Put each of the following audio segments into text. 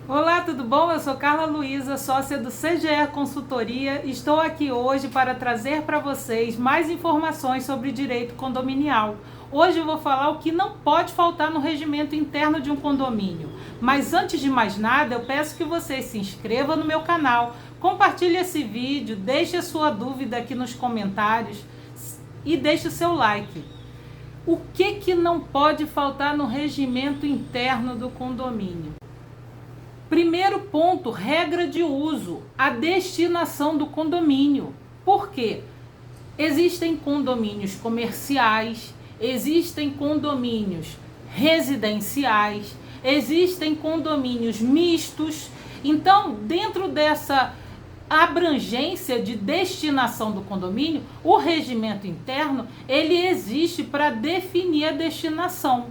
Olá, tudo bom? Eu sou Carla Luiza, sócia do CGE Consultoria. Estou aqui hoje para trazer para vocês mais informações sobre direito condominial. Hoje eu vou falar o que não pode faltar no regimento interno de um condomínio. Mas antes de mais nada, eu peço que você se inscreva no meu canal, compartilhe esse vídeo, deixe a sua dúvida aqui nos comentários e deixe o seu like. O que não pode faltar no regimento interno do condomínio? Primeiro ponto, regra de uso, a destinação do condomínio. Por quê? Existem condomínios comerciais, existem condomínios residenciais, existem condomínios mistos. Então, dentro dessa abrangência de destinação do condomínio, o regimento interno, ele existe para definir a destinação.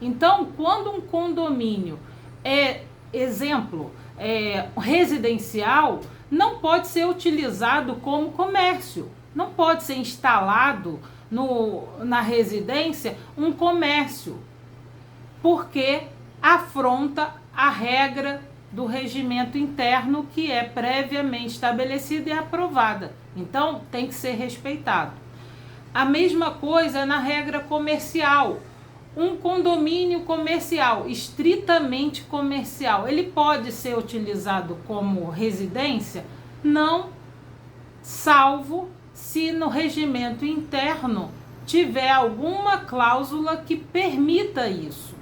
Então, quando um condomínio exemplo, residencial, não pode ser utilizado como comércio, não pode ser instalado na residência um comércio, porque afronta a regra do regimento interno que é previamente estabelecida e aprovada. Então, tem que ser respeitado. A mesma coisa na regra comercial. Um condomínio comercial, estritamente comercial, ele pode ser utilizado como residência? Não, salvo se no regimento interno tiver alguma cláusula que permita isso.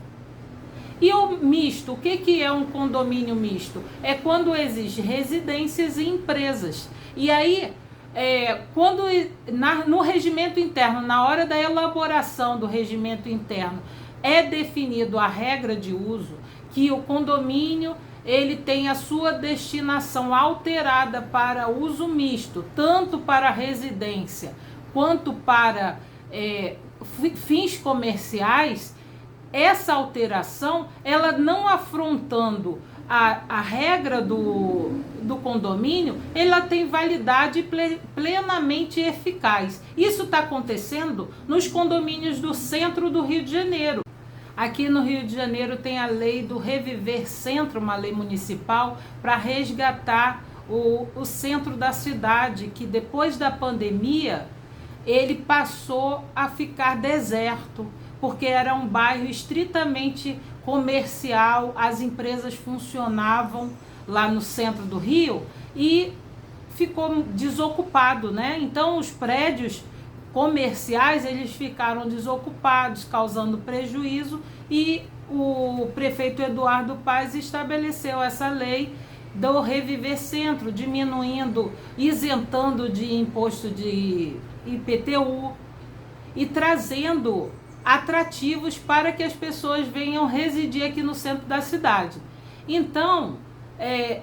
E o misto, o que é um condomínio misto? É quando existe residências e empresas. E aí, no regimento interno, na hora da elaboração do regimento interno, é definido a regra de uso, que o condomínio ele tem a sua destinação alterada para uso misto, tanto para residência quanto para fins comerciais. Essa alteração, ela não afrontando a regra do condomínio, ela tem validade plenamente eficaz. Isso está acontecendo nos condomínios do centro do Rio de Janeiro. Aqui no Rio de Janeiro tem a lei do Reviver Centro, uma lei municipal, para resgatar o centro da cidade, que depois da pandemia, ele passou a ficar deserto, porque era um bairro estritamente comercial, as empresas funcionavam lá no centro do Rio e ficou desocupado, né? Então os prédios comerciais, eles ficaram desocupados, causando prejuízo, e o prefeito Eduardo Paes estabeleceu essa lei do Reviver Centro, diminuindo, isentando de imposto de IPTU e trazendo atrativos para que as pessoas venham residir aqui no centro da cidade. Então,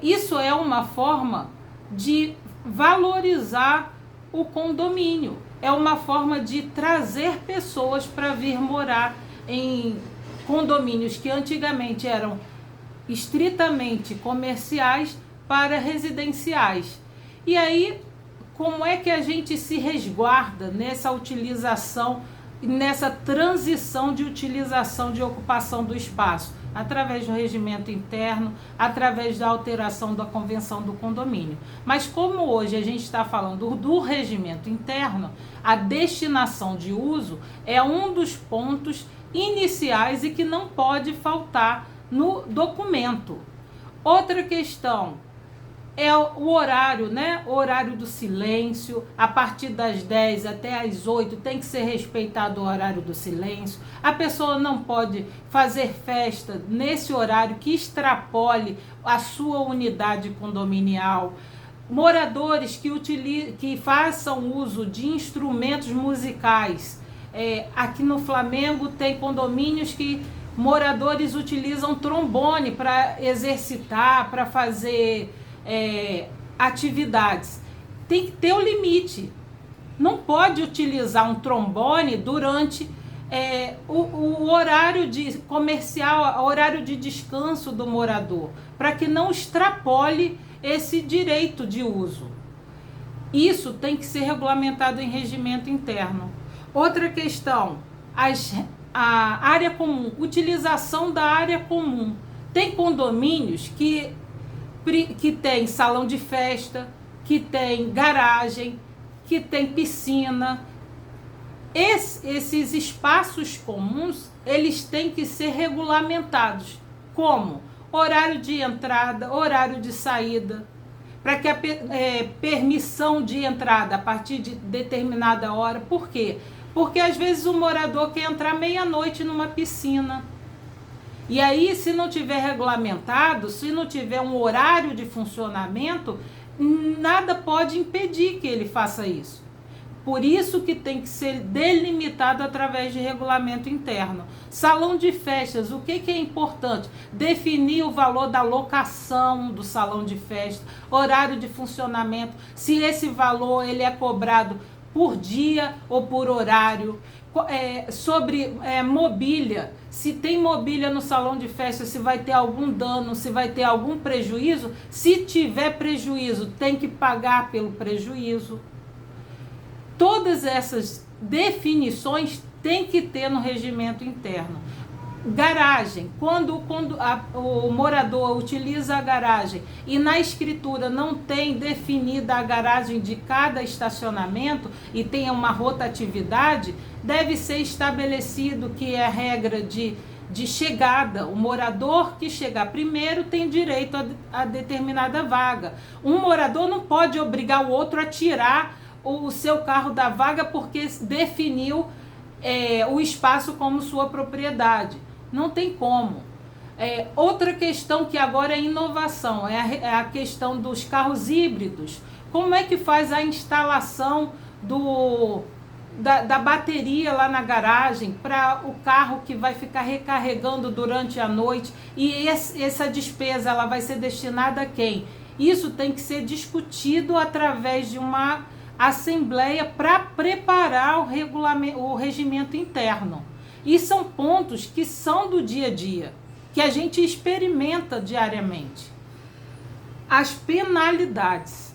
isso é uma forma de valorizar o condomínio, é uma forma de trazer pessoas para vir morar em condomínios que antigamente eram estritamente comerciais para residenciais. E aí, como é que a gente se resguarda nessa utilização, nessa transição de utilização de ocupação do espaço? Através do regimento interno, através da alteração da convenção do condomínio. Mas como hoje a gente está falando do regimento interno, a destinação de uso é um dos pontos iniciais e que não pode faltar no documento. Outra questão é o horário, né? O horário do silêncio, a partir das 10 até as 8 tem que ser respeitado o horário do silêncio. A pessoa não pode fazer festa nesse horário que extrapole a sua unidade condominial. Moradores que façam uso de instrumentos musicais. Aqui no Flamengo tem condomínios que moradores utilizam trombone para exercitar, para fazer atividades. Tem que ter o limite. Não pode utilizar um trombone durante o horário comercial, o horário de descanso do morador, para que não extrapole esse direito de uso. Isso tem que ser regulamentado em regimento interno. Outra questão, a área comum, utilização da área comum. Tem condomínios que tem salão de festa, que tem garagem, que tem piscina. Esses espaços comuns, eles têm que ser regulamentados. Como? Horário de entrada, horário de saída, para que a permissão de entrada a partir de determinada hora. Por quê? Porque às vezes o morador quer entrar meia-noite numa piscina. E aí, se não tiver regulamentado, se não tiver um horário de funcionamento, nada pode impedir que ele faça isso. Por isso que tem que ser delimitado através de regulamento interno. Salão de festas, o que é importante? Definir o valor da locação do salão de festa, horário de funcionamento, se esse valor ele é cobrado por dia ou por horário. Sobre mobília, se tem mobília no salão de festa, se vai ter algum dano, se vai ter algum prejuízo. Se tiver prejuízo, tem que pagar pelo prejuízo. Todas essas definições tem que ter no regimento interno. Garagem, quando o morador utiliza a garagem e na escritura não tem definida a garagem de cada estacionamento e tem uma rotatividade, deve ser estabelecido que é a regra de chegada. O morador que chegar primeiro tem direito a determinada vaga. Um morador não pode obrigar o outro a tirar o seu carro da vaga porque definiu o espaço como sua propriedade. Não tem como. Outra questão que agora é inovação é a questão dos carros híbridos. Como é que faz a instalação da bateria lá na garagem para o carro que vai ficar recarregando durante a noite? E essa despesa ela vai ser destinada a quem? Isso tem que ser discutido através de uma assembleia para preparar o regimento interno. E são pontos que são do dia a dia, que a gente experimenta diariamente. As penalidades.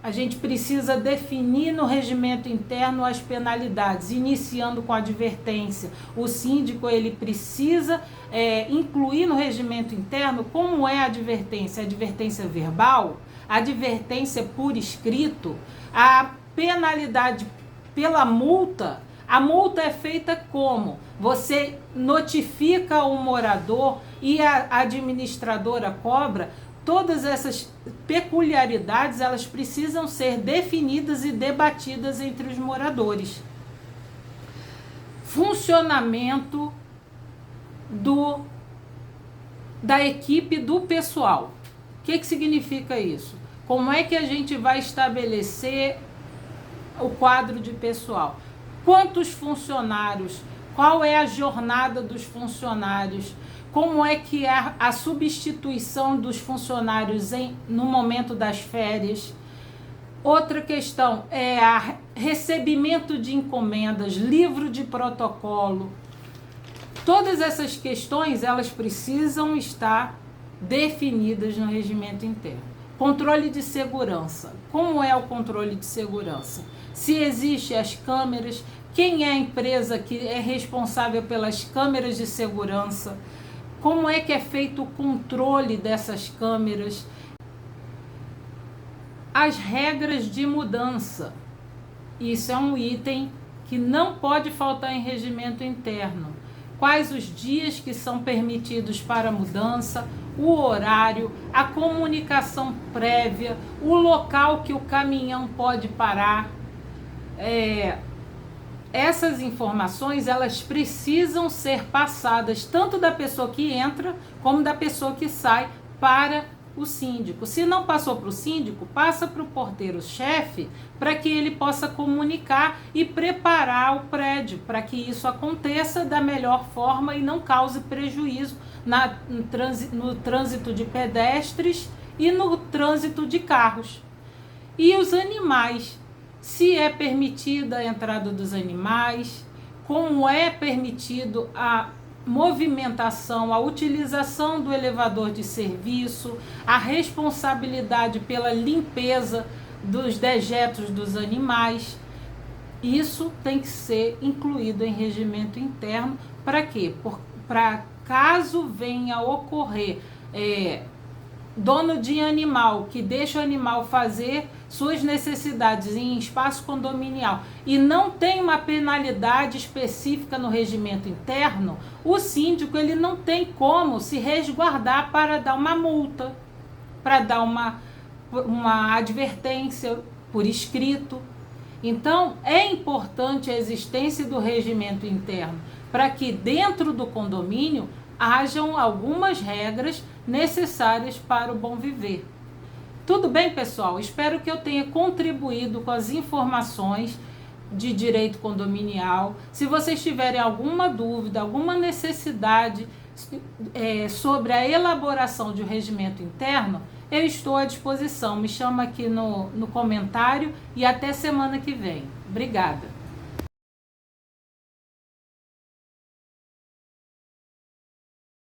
A gente precisa definir no regimento interno as penalidades, iniciando com a advertência. O síndico ele precisa incluir no regimento interno como é a advertência. A advertência verbal, a advertência por escrito, a penalidade pela multa. A multa é feita como? Você notifica o morador e a administradora cobra. Todas essas peculiaridades, elas precisam ser definidas e debatidas entre os moradores. Funcionamento da equipe do pessoal. O que significa isso? Como é que a gente vai estabelecer o quadro de pessoal? Quantos funcionários? Qual é a jornada dos funcionários? Como é que é a substituição dos funcionários no momento das férias? Outra questão é o recebimento de encomendas, livro de protocolo. Todas essas questões, elas precisam estar definidas no regimento interno. Controle de segurança. Como é o controle de segurança? Se existem as câmeras, quem é a empresa que é responsável pelas câmeras de segurança? Como é que é feito o controle dessas câmeras? As regras de mudança. Isso é um item que não pode faltar em regimento interno. Quais os dias que são permitidos para mudança, o horário, a comunicação prévia, o local que o caminhão pode parar. Essas informações, elas precisam ser passadas tanto da pessoa que entra como da pessoa que sai para o síndico. Se não passou para o síndico, passa para o porteiro-chefe para que ele possa comunicar e preparar o prédio para que isso aconteça da melhor forma e não cause prejuízo no trânsito de pedestres e no trânsito de carros. E os animais. Se é permitida a entrada dos animais, como é permitido a movimentação, a utilização do elevador de serviço, a responsabilidade pela limpeza dos dejetos dos animais. Isso tem que ser incluído em regimento interno. Para quê? Para caso venha a ocorrer dono de animal que deixa o animal fazer suas necessidades em espaço condominial e não tem uma penalidade específica no regimento interno, o síndico ele não tem como se resguardar para dar uma multa, para dar uma advertência por escrito. Então, é importante a existência do regimento interno para que dentro do condomínio hajam algumas regras necessárias para o bom viver. Tudo bem, pessoal? Espero que eu tenha contribuído com as informações de direito condominial. Se vocês tiverem alguma dúvida, alguma necessidade sobre a elaboração de um regimento interno, eu estou à disposição. Me chama aqui no comentário e até semana que vem. Obrigada.